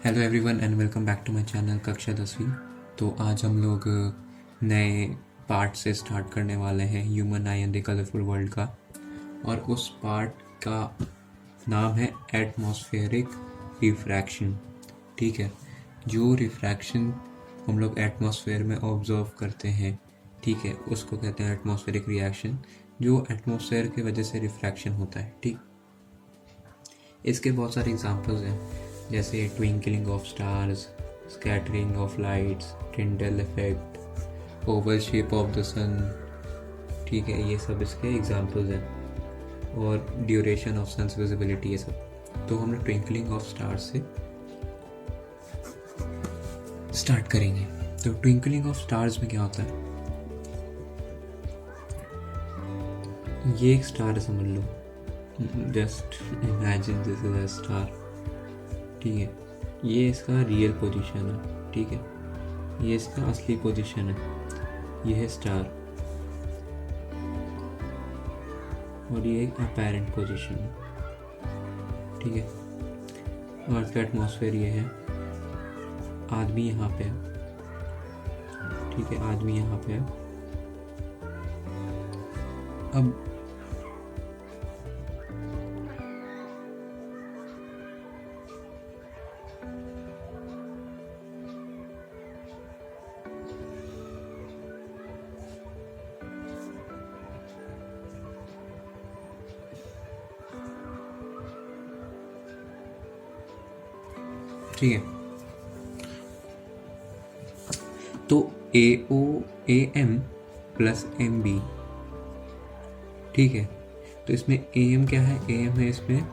Hello everyone and welcome back to my channel कक्षा 10वीं। तो आज हम लोग नए पार्ट से स्टार्ट करने वाले हैं human I and the colourful world का। और उस पार्ट का नाम है एटमॉस्फेरिक रिफ्रैक्शन। ठीक है, जो रिफ्रैक्शन हम लोग एटमॉस्फेयर में ऑब्जर्व करते हैं, ठीक है, उसको कहते हैं एटमॉस्फेरिक रिएक्शन, जो एटमॉस्फेयर की वजह से रिफ्रैक्शन होता है। ठीक, इसके बहुत सारे एग्जांपल्स हैं, जैसे twinkling of stars, scattering of lights, Tyndall effect, oval shape of the sun. ठीक है, ये सब इसके एग्जांपल्स हैं। और ड्यूरेशन ऑफ सन्स विजिबिलिटी, ये सब। तो हम लोग ट्विंकलिंग ऑफ स्टार्स से स्टार्ट करेंगे। तो ट्विंकलिंग ऑफ स्टार्स में क्या होता है, ये एक स्टार है समझ लो, just imagine this is a star. ठीक है, ये इसका रियल पोजीशन है। ठीक है, ये इसका असली पोजीशन है, ये है स्टार, और ये एक अपेरेंट पोजीशन है। ठीक है, अर्थ का एटमॉस्फेयर ये है, आदमी यहाँ पे है। ठीक है, आदमी यहाँ पे है। अब ठीक है, तो AOAM प्लस MB। ठीक है, तो इसमें AM क्या है, AM है इसमें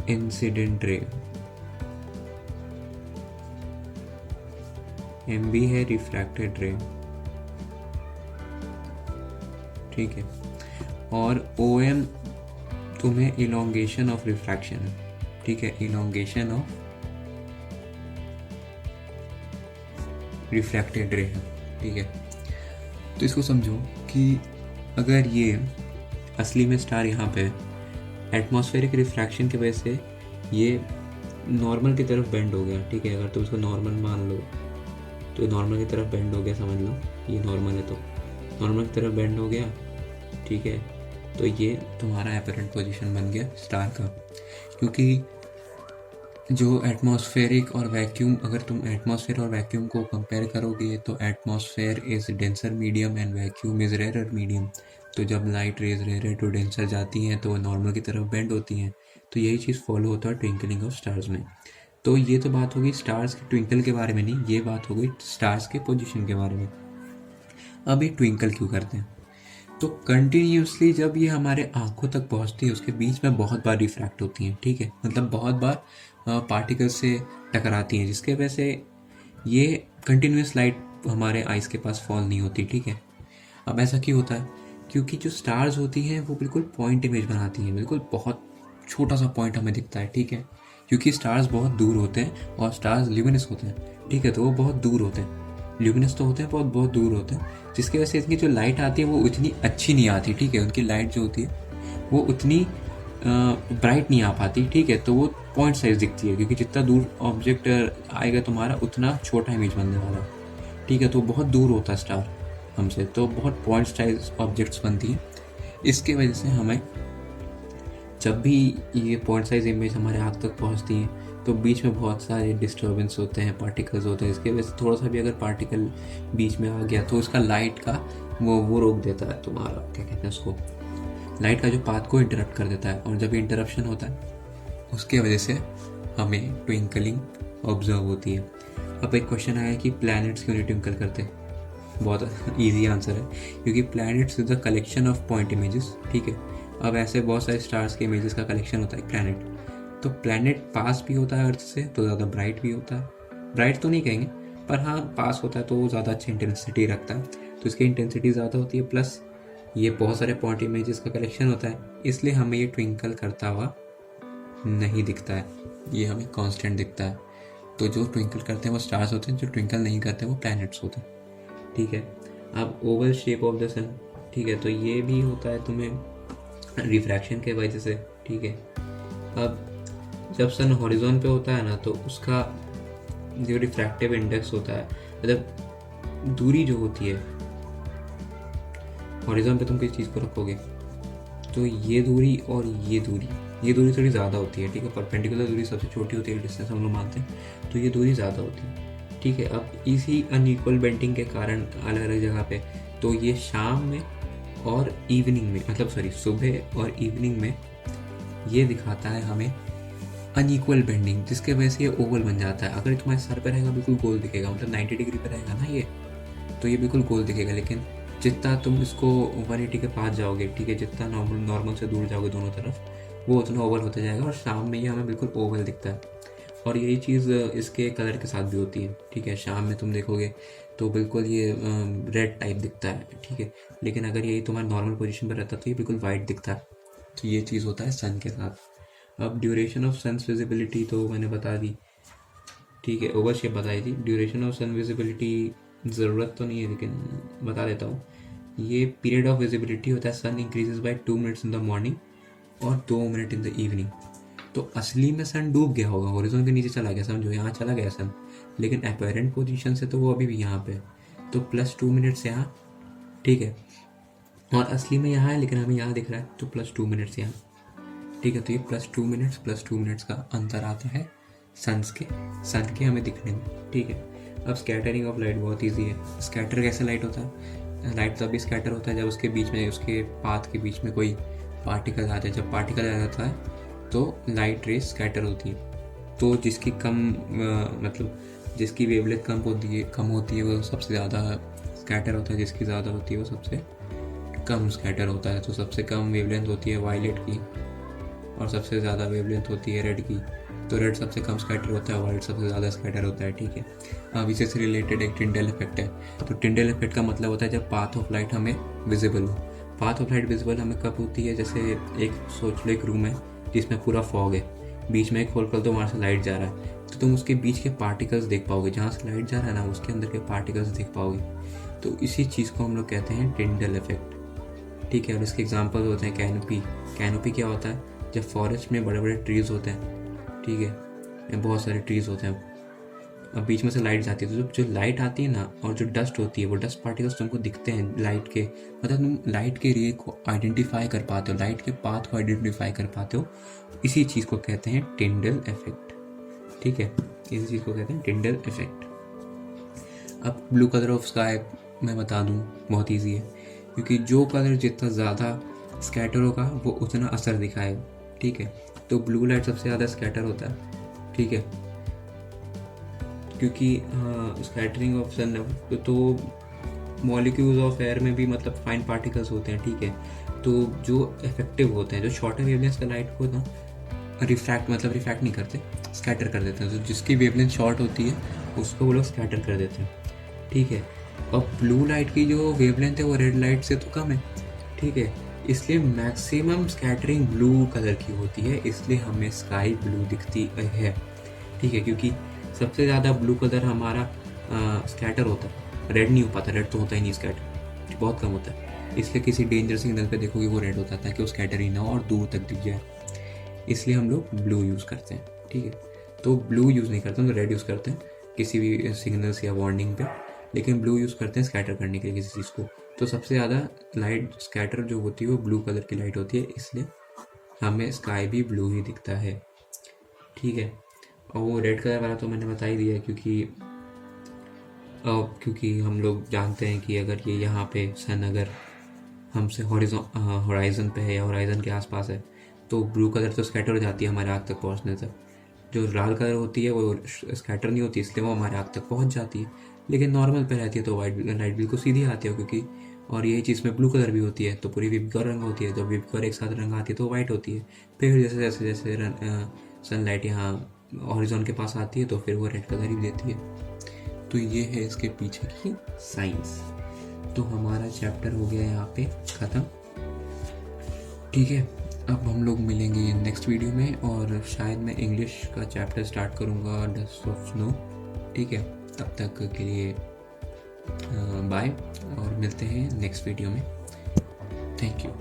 इंसिडेंट रे, MB है रिफ्रैक्टेड रे। ठीक है, और OM तुम्हें इलोंगेशन ऑफ रिफ्रैक्शन है। ठीक है, इलोंगेशन ऑफ रिफ्रैक्टेड रे है। ठीक है, तो इसको समझो कि अगर ये असली में स्टार यहाँ पे एटमॉस्फेरिक रिफ्रैक्शन की वजह से ये नॉर्मल की तरफ बेंड हो गया। ठीक है, अगर तुम इसको नॉर्मल मान लो तो नॉर्मल की तरफ बेंड हो गया, समझ लो ये नॉर्मल है तो नॉर्मल की तरफ बेंड हो गया। ठीक है, तो ये तुम्हारा एपरेंट पोजीशन बन गया स्टार का। क्योंकि जो एटमॉस्फेरिक और वैक्यूम, अगर तुम एटमॉस्फेयर और वैक्यूम को कंपेयर करोगे तो atmosphere is denser medium and vacuum is rare medium. तो जब light rays rare to denser जाती हैं तो वो नॉर्मल की तरफ बेंड होती हैं। तो यही चीज़ फॉलो होता है ट्विंकलिंग ऑफ स्टार्स में। तो ये तो बात होगी स्टार्स के ट्विंकल के बारे में, नहीं, ये बात हो गई स्टार्स के पोजिशन के बारे में। अब ये ट्विंकल क्यों करते हैं, तो कंटिन्यूसली जब ये हमारे आंखों तक पहुंचती है उसके बीच में बहुत बार रिफ्रैक्ट होती हैं। ठीक है, मतलब बहुत बार पार्टिकल से टकराती हैं, जिसके वजह से ये कंटिन्यूस लाइट हमारे आइज़ के पास फॉल नहीं होती। ठीक है, अब ऐसा क्यों होता है, क्योंकि जो स्टार्स होती हैं वो बिल्कुल पॉइंट इमेज बनाती हैं, बिल्कुल बहुत छोटा सा पॉइंट हमें दिखता है। ठीक है, क्योंकि स्टार्स बहुत दूर होते हैं और स्टार्स ल्यूमिनस होते हैं। ठीक है, तो वो बहुत दूर होते हैं, ल्यूमिनस तो होते हैं, बहुत बहुत दूर होते हैं, जिसकी वजह से इनकी जो लाइट आती है वो उतनी अच्छी नहीं आती। ठीक है, उनकी लाइट जो होती है वो उतनी ब्राइट नहीं आ पाती। ठीक है, तो वो पॉइंट साइज दिखती है, क्योंकि जितना दूर ऑब्जेक्ट आएगा तुम्हारा उतना छोटा इमेज बनने वाला है। ठीक है, तो बहुत दूर होता है स्टार हमसे, तो बहुत पॉइंट साइज ऑब्जेक्ट्स बनती हैं। इसके वजह से हमें जब भी ये पॉइंट साइज इमेज हमारे आँख तक पहुँचती है तो बीच में बहुत सारे डिस्टर्बेंस होते हैं, पार्टिकल्स होते हैं। इसके वजह से थोड़ा सा भी अगर पार्टिकल बीच में आ गया तो उसका लाइट का वो रोक देता है, तुम्हारा क्या कहते हैं उसको, लाइट का जो पाथ को इंटरप्ट कर देता है। और जब इंटरप्शन होता है उसके वजह से हमें ट्विंकलिंग ऑब्जर्व होती है। अब एक क्वेश्चन आया कि प्लैनेट्स क्यों नहीं ट्विंकल करते, बहुत ईजी आंसर है, क्योंकि planets is the collection of point images. ठीक है, अब ऐसे बहुत सारे स्टार्स के इमेजेस का कलेक्शन होता है प्लैनेट। तो प्लैनेट पास भी होता है अर्थ से तो ज़्यादा ब्राइट भी होता है, ब्राइट तो नहीं कहेंगे पर हाँ पास होता है तो वो ज़्यादा अच्छी इंटेंसिटी रखता है, तो इसकी इंटेंसिटी ज़्यादा होती है, प्लस ये बहुत सारे पॉइंट इमेजेस का कलेक्शन होता है, इसलिए हमें ये ट्विंकल करता हुआ नहीं दिखता है, ये हमें कांस्टेंट दिखता है। तो जो ट्विंकल करते हैं वो स्टार्स होते हैं, जो ट्विंकल नहीं करते वो प्लैनेट्स होते हैं। ठीक है, अब Oval shape of the sun, ठीक है, तो ये भी होता है तुम्हें रिफ्रैक्शन के वजह से। ठीक है, अब जब सन हॉरिजॉन पे होता है ना तो उसका जो रिफ्रैक्टिव इंडेक्स होता है, मतलब दूरी जो होती है, हॉरिजॉन पे तुम किसी चीज़ को रखोगे तो ये दूरी और ये दूरी थोड़ी ज़्यादा होती है, ठीक है। परपेंडिकुलर दूरी सबसे छोटी होती है, डिस्टेंस हम लोग मानते हैं, तो ये दूरी ज़्यादा होती है, ठीक है। अब इसी अनइक्वल बेंडिंग के कारण अलग अलग जगह पे, तो ये शाम में और इवनिंग में, मतलब सॉरी सुबह और इवनिंग में ये दिखाता है हमें अनइक्वल बेंडिंग, जिसके वजह से ये ओवल बन जाता है। अगर तुम्हारे सर पे रहेगा बिल्कुल गोल दिखेगा, मतलब 90 डिग्री पे रहेगा ना ये, तो ये बिल्कुल गोल दिखेगा। लेकिन जितना तुम इसको 180 के पास जाओगे, ठीक है, जितना नॉर्मल से दूर जाओगे दोनों तरफ, वो उतना ओवल होता जाएगा, और शाम में ये हमें बिल्कुल ओवल दिखता है। और यही चीज़ इसके कलर के साथ भी होती है, ठीक है। शाम में तुम देखोगे तो बिल्कुल ये रेड टाइप दिखता है, ठीक है। लेकिन अगर यही तुम्हारा नॉर्मल पोजीशन पर रहता है तो ये बिल्कुल वाइट दिखता है। तो ये चीज़ होता है सन के साथ। अब ड्यूरेशन ऑफ सन्स विजिबिलिटी तो मैंने बता दी, ठीक है, ओवर शेप बताई थी। ड्यूरेशन ऑफ सन विजिबिलिटी ज़रूरत तो नहीं है, लेकिन बता देता हूँ। ये पीरियड ऑफ विजिबिलिटी होता है, sun increases by 2 minutes in the morning और 2 मिनट इन द इवनिंग। तो असली में सन डूब गया होगा, हॉरिजॉन के नीचे चला गया, समझो यहाँ चला गया सन, लेकिन अपेरेंट पोजीशन से तो वो अभी भी यहाँ पे, तो +2 मिनट्स यहाँ, ठीक है। और असली में यहाँ है, लेकिन हमें यहाँ दिख रहा है, तो +2 मिनट्स यहाँ, ठीक है। तो ये +2 मिनट्स का अंतर आता है सन के हमें दिखने में, ठीक है। अब स्कैटरिंग ऑफ लाइट बहुत ईजी है। स्कैटर कैसे लाइट होता है? लाइट तभी स्कैटर होता है जब उसके बीच में, उसके पाथ के बीच में कोई पार्टिकल आता है। जब पार्टिकल आ जाता है तो लाइट रेस स्कैटर होती है। तो जिसकी कम मतलब जिसकी वेवलेंथ कम होती है वो सबसे ज़्यादा स्कैटर होता है, जिसकी ज़्यादा होती है वो सबसे कम स्कैटर होता है। तो सबसे कम वेवलेंथ होती है वायलेट की, और सबसे ज़्यादा वेवलेंथ होती है रेड की। तो रेड सबसे कम स्कैटर होता है, वाइट सबसे ज़्यादा स्कैटर होता है, ठीक है। अब इसी से रिलेटेड एक टिंडल इफेक्ट है। तो टिंडल इफेक्ट का मतलब होता है जब पाथ ऑफ लाइट हमें विजिबल हो। पाथ ऑफ लाइट विजिबल हमें कब होती है? जैसे एक सोच लो, एक रूम है जिसमें पूरा फॉग है, बीच में एक होल कर दो, वहाँ से लाइट जा रहा है, तो तुम उसके बीच के पार्टिकल्स देख पाओगे, जहाँ से लाइट जा रहा है ना उसके अंदर के पार्टिकल्स देख पाओगे। तो इसी चीज़ को हम लोग कहते हैं टिंडल इफेक्ट, ठीक है। और इसके एग्जाम्पल होते हैं कैनोपी। कैनोपी क्या होता है? जब फॉरेस्ट में बड़े बड़े ट्रीज़ होते हैं, ठीक है, बहुत सारे ट्रीज़ होते हैं, अब बीच में से लाइट जाती है, तो जो लाइट आती है ना, और जो डस्ट होती है, वो डस्ट पार्टिकल्स तुमको दिखते हैं लाइट के, मतलब तुम लाइट के रे को आइडेंटिफाई कर पाते हो, लाइट के पाथ को आइडेंटिफाई कर पाते हो। इसी चीज़ को कहते हैं टिंडल इफेक्ट, ठीक है। इसी चीज़ को कहते हैं टिंडल इफेक्ट। अब ब्लू कलर ऑफ स्काई मैं बता दूँ, बहुत ईजी है, क्योंकि जो कलर जितना ज़्यादा स्कैटर होगा वो उतना असर दिखाएगा, ठीक है। तो ब्लू लाइट सबसे ज़्यादा स्कैटर होता है, ठीक है, क्योंकि स्कैटरिंग ऑफ सन, तो मॉलिक्यूल्स ऑफ एयर में भी मतलब फाइन पार्टिकल्स होते हैं, ठीक है। तो जो इफेक्टिव होते हैं, जो शॉर्टर वेवलेंथ का लाइट को ना रिफ्रैक्ट नहीं करते, स्कैटर कर देते हैं। तो जिसकी वेवलेंथ शॉर्ट होती है उसको वो लोग स्कैटर कर देते हैं, ठीक है। और ब्लू लाइट की जो वेवलेंथ है वो रेड लाइट से तो कम है, ठीक है, इसलिए मैक्सिमम स्कैटरिंग ब्लू कलर की होती है, इसलिए हमें स्काई ब्लू दिखती है, ठीक है। क्योंकि सबसे ज़्यादा ब्लू कलर हमारा स्कैटर होता है, रेड नहीं हो पाता, रेड तो होता ही नहीं, स्कैटर बहुत कम होता है। इसलिए किसी डेंजर सिग्नल पे देखोगे वो रेड होता है, ताकि वो स्कैटर ही ना हो और दूर तक दिख जाए, इसलिए हम लोग ब्लू यूज़ करते हैं, ठीक है। तो ब्लू यूज़ नहीं करते हैं, तो रेड यूज़ करते हैं किसी भी सिग्नल्स या वार्निंग पे, लेकिन ब्लू यूज़ करते हैं स्कैटर करने के लिए किसी चीज़ को। तो सबसे ज़्यादा लाइट स्कैटर जो होती है वो ब्लू कलर की लाइट होती है, इसलिए हमें स्काई भी ब्लू ही दिखता है, ठीक है। और वो रेड कलर वाला तो मैंने बता ही दिया, क्योंकि हम लोग जानते हैं कि अगर ये यहाँ पे सन अगर हमसे होराइजन पे है या होराइजन के आसपास है, तो ब्लू कलर तो स्कैटर हो जाती है हमारे आँख तक पहुँचने तक। जो लाल कलर होती है वो स्कैटर नहीं होती, इसलिए वो हमारे आँख तक पहुँच जाती है। लेकिन नॉर्मल पे रहती है तो वाइट लाइट बिल्कुल सीधी आती है, क्योंकि और यही चीज़ में ब्लू कलर भी होती है, तो पूरी विबगॉर रंग होती है। जब विबगॉर एक साथ रंग आती है तो वाइट होती है। फिर जैसे जैसे जैसे सनलाइट यहाँ हॉरिजॉन के पास आती है तो फिर वो रेड कलर ही देती है। तो ये है इसके पीछे की साइंस। तो हमारा चैप्टर हो गया यहाँ पे ख़त्म, ठीक है। अब हम लोग मिलेंगे नेक्स्ट वीडियो में, और शायद मैं इंग्लिश का चैप्टर स्टार्ट करूँगा, डस्ट ऑफ स्नो, ठीक है। तब तक के लिए बाय, और मिलते हैं नेक्स्ट वीडियो में। Thank you.